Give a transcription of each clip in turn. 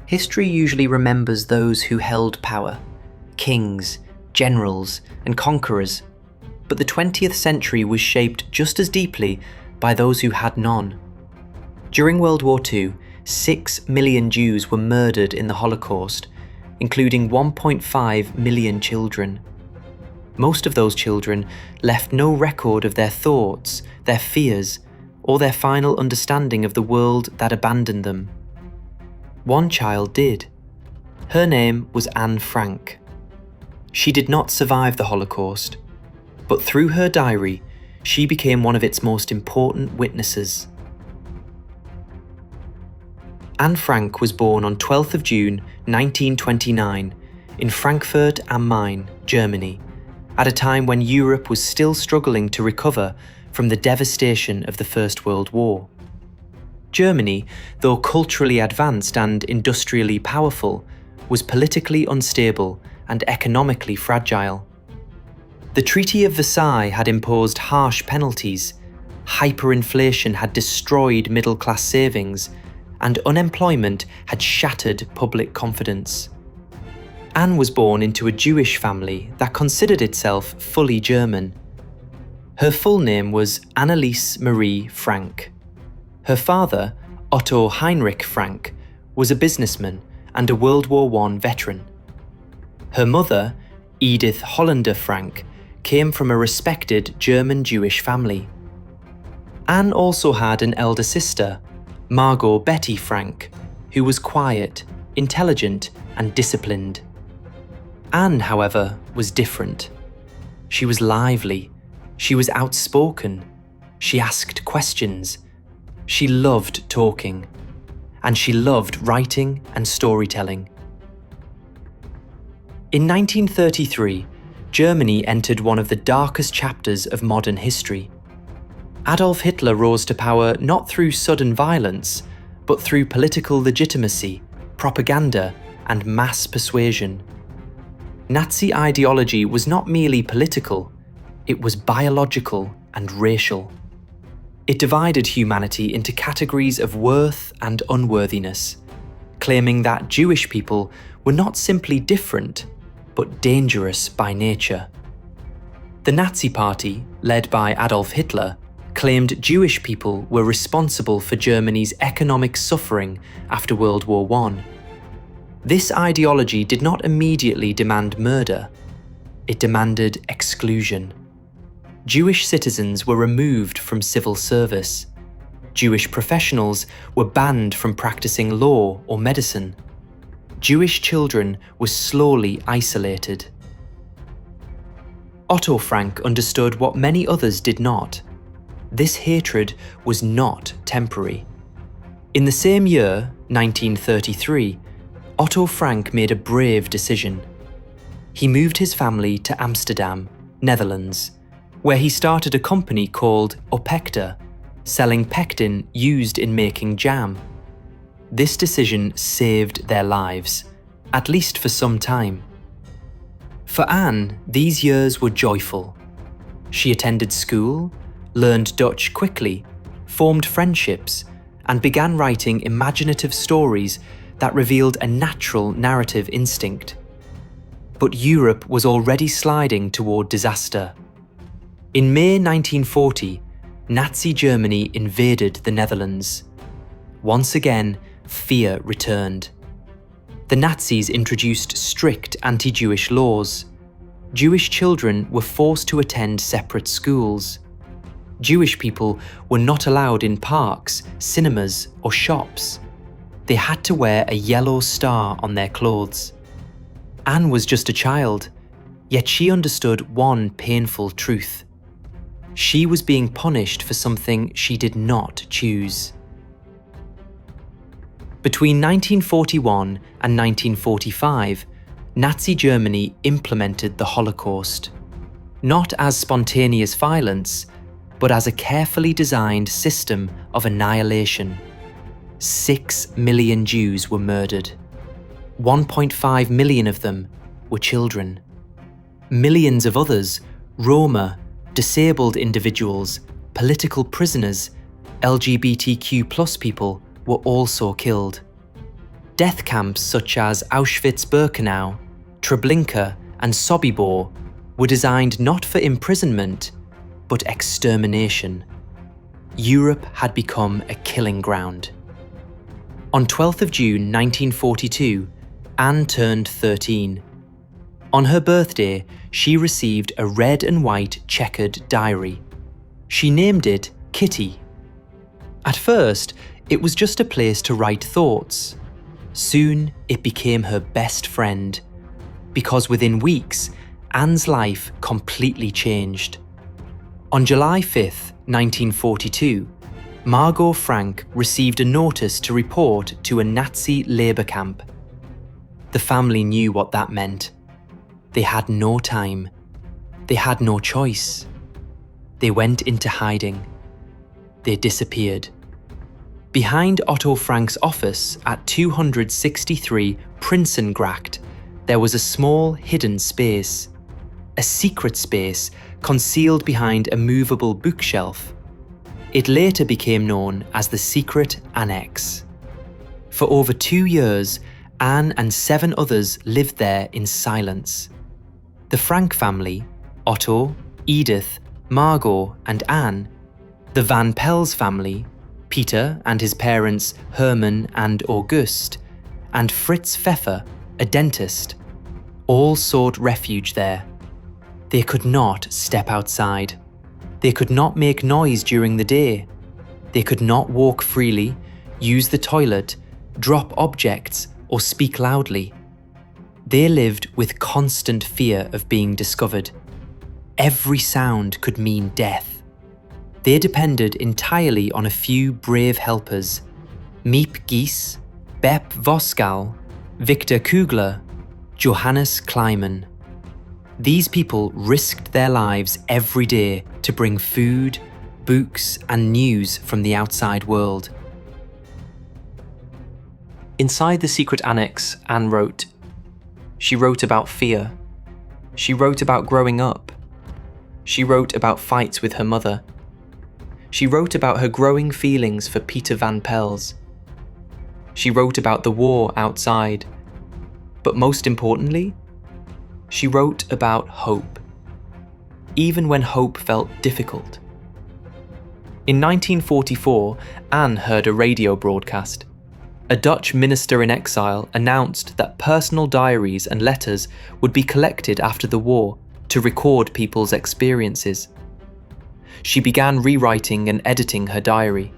History usually remembers those who held power: kings, generals, and conquerors. But the 20th century was shaped just as deeply by those who had none. During World War II, 6 million Jews were murdered in the Holocaust, including 1.5 million children. Most of those children left no record of their thoughts, their fears, or their final understanding of the world that abandoned them. One child did. Her name was Anne Frank. She did not survive the Holocaust, but through her diary, she became one of its most important witnesses. Anne Frank was born on 12th of June 1929 in Frankfurt am Main, Germany, at a time when Europe was still struggling to recover from the devastation of the First World War. Germany, though culturally advanced and industrially powerful, was politically unstable and economically fragile. The Treaty of Versailles had imposed harsh penalties, hyperinflation had destroyed middle-class savings, and unemployment had shattered public confidence. Anne was born into a Jewish family that considered itself fully German. Her full name was Anneliese Marie Frank. Her father, Otto Heinrich Frank, was a businessman and a World War I veteran. Her mother, Edith Hollander Frank, came from a respected German Jewish family. Anne also had an elder sister, Margot Betty Frank, who was quiet, intelligent, and disciplined. Anne, however, was different. She was lively, she was outspoken, she asked questions, she loved talking, and she loved writing and storytelling. In 1933, Germany entered one of the darkest chapters of modern history. Adolf Hitler rose to power not through sudden violence, but through political legitimacy, propaganda, and mass persuasion. Nazi ideology was not merely political, it was biological and racial. It divided humanity into categories of worth and unworthiness, claiming that Jewish people were not simply different, but dangerous by nature. The Nazi Party, led by Adolf Hitler, claimed Jewish people were responsible for Germany's economic suffering after World War I. This ideology did not immediately demand murder, it demanded exclusion. Jewish citizens were removed from civil service. Jewish professionals were banned from practicing law or medicine. Jewish children were slowly isolated. Otto Frank understood what many others did not. This hatred was not temporary. In the same year, 1933, Otto Frank made a brave decision. He moved his family to Amsterdam, Netherlands, where he started a company called Opekta, selling pectin used in making jam. This decision saved their lives, at least for some time. For Anne, these years were joyful. She attended school, learned Dutch quickly, formed friendships, and began writing imaginative stories that revealed a natural narrative instinct. But Europe was already sliding toward disaster. In May 1940, Nazi Germany invaded the Netherlands. Once again, fear returned. The Nazis introduced strict anti-Jewish laws. Jewish children were forced to attend separate schools. Jewish people were not allowed in parks, cinemas, or shops. They had to wear a yellow star on their clothes. Anne was just a child, yet she understood one painful truth. She was being punished for something she did not choose. Between 1941 and 1945, Nazi Germany implemented the Holocaust, not as spontaneous violence, but as a carefully designed system of annihilation. 6 million Jews were murdered. 1.5 million of them were children. Millions of others, Roma, disabled individuals, political prisoners, LGBTQ+ people, were also killed. Death camps such as Auschwitz-Birkenau, Treblinka, and Sobibor were designed not for imprisonment, but extermination. Europe had become a killing ground. On 12th of June 1942, Anne turned 13. On her birthday, she received a red and white checkered diary. She named it Kitty. At first, it was just a place to write thoughts. Soon, it became her best friend, because within weeks, Anne's life completely changed. On July 5th, 1942, Margot Frank received a notice to report to a Nazi labour camp. The family knew what that meant. They had no time. They had no choice. They went into hiding. They disappeared. Behind Otto Frank's office at 263 Prinsengracht, there was a small hidden space. A secret space concealed behind a movable bookshelf. It later became known as the Secret Annex. For over 2 years, Anne and 7 others lived there in silence. The Frank family, Otto, Edith, Margot, and Anne, the Van Pels family, Peter and his parents Herman and Auguste, and Fritz Pfeffer, a dentist, all sought refuge there. They could not step outside. They could not make noise during the day. They could not walk freely, use the toilet, drop objects, or speak loudly. They lived with constant fear of being discovered. Every sound could mean death. They depended entirely on a few brave helpers: Miep Gies, Bep Voskuil, Victor Kugler, Johannes Kleiman. These people risked their lives every day to bring food, books, and news from the outside world. Inside the secret annex, Anne wrote. She wrote about fear. She wrote about growing up. She wrote about fights with her mother. She wrote about her growing feelings for Peter Van Pels. She wrote about the war outside. But most importantly, she wrote about hope, even when hope felt difficult. In 1944, Anne heard a radio broadcast. A Dutch minister in exile announced that personal diaries and letters would be collected after the war to record people's experiences. She began rewriting and editing her diary.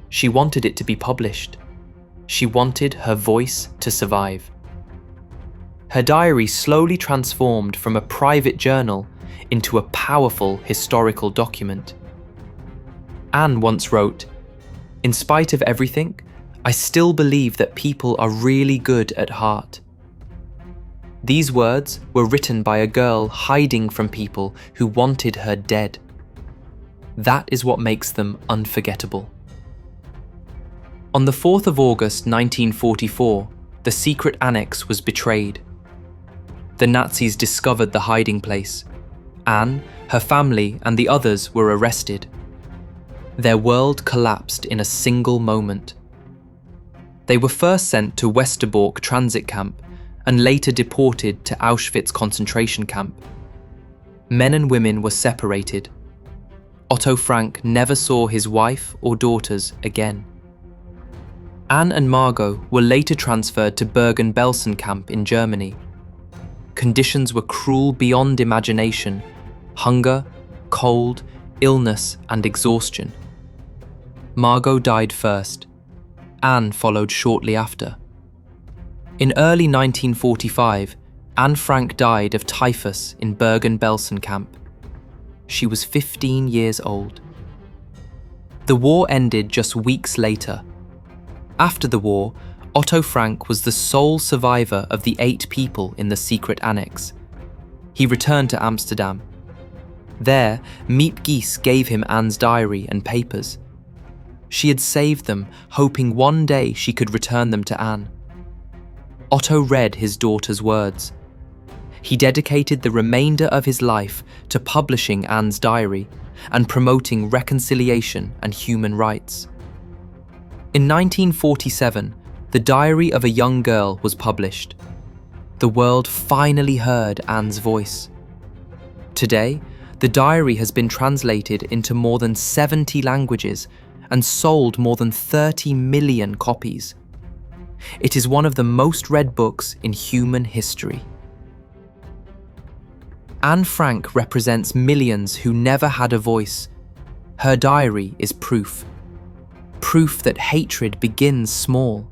She wanted it to be published. She wanted her voice to survive. Her diary slowly transformed from a private journal into a powerful historical document. Anne once wrote, "In spite of everything, I still believe that people are really good at heart." These words were written by a girl hiding from people who wanted her dead. That is what makes them unforgettable. On the 4th of August 1944, the secret annex was betrayed. The Nazis discovered the hiding place. Anne, her family, and the others were arrested. Their world collapsed in a single moment. They were first sent to Westerbork transit camp and later deported to Auschwitz concentration camp. Men and women were separated. Otto Frank never saw his wife or daughters again. Anne and Margot were later transferred to Bergen-Belsen camp in Germany. Conditions were cruel beyond imagination: hunger, cold, illness, and exhaustion. Margot died first. Anne followed shortly after. In early 1945, Anne Frank died of typhus in Bergen-Belsen camp. She was 15 years old. The war ended just weeks later. After the war, Otto Frank was the sole survivor of the 8 people in the secret annex. He returned to Amsterdam. There, Miep Gies gave him Anne's diary and papers. She had saved them, hoping one day she could return them to Anne. Otto read his daughter's words. He dedicated the remainder of his life to publishing Anne's diary and promoting reconciliation and human rights. In 1947, the diary of a young girl was published. The world finally heard Anne's voice. Today, the diary has been translated into more than 70 languages and sold more than 30 million copies. It is one of the most read books in human history. Anne Frank represents millions who never had a voice. Her diary is proof. Proof that hatred begins small.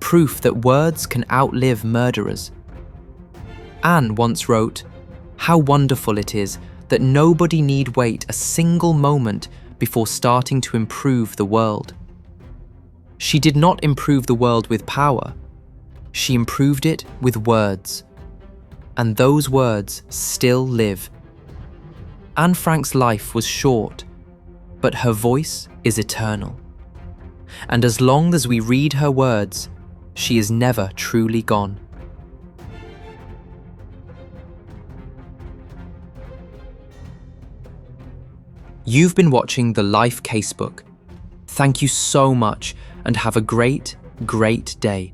Proof that words can outlive murderers. Anne once wrote, "How wonderful it is that nobody need wait a single moment before starting to improve the world." She did not improve the world with power. She improved it with words. And those words still live. Anne Frank's life was short, but her voice is eternal. And as long as we read her words, she is never truly gone. You've been watching the Life Casebook. Thank you so much and have a great, great day.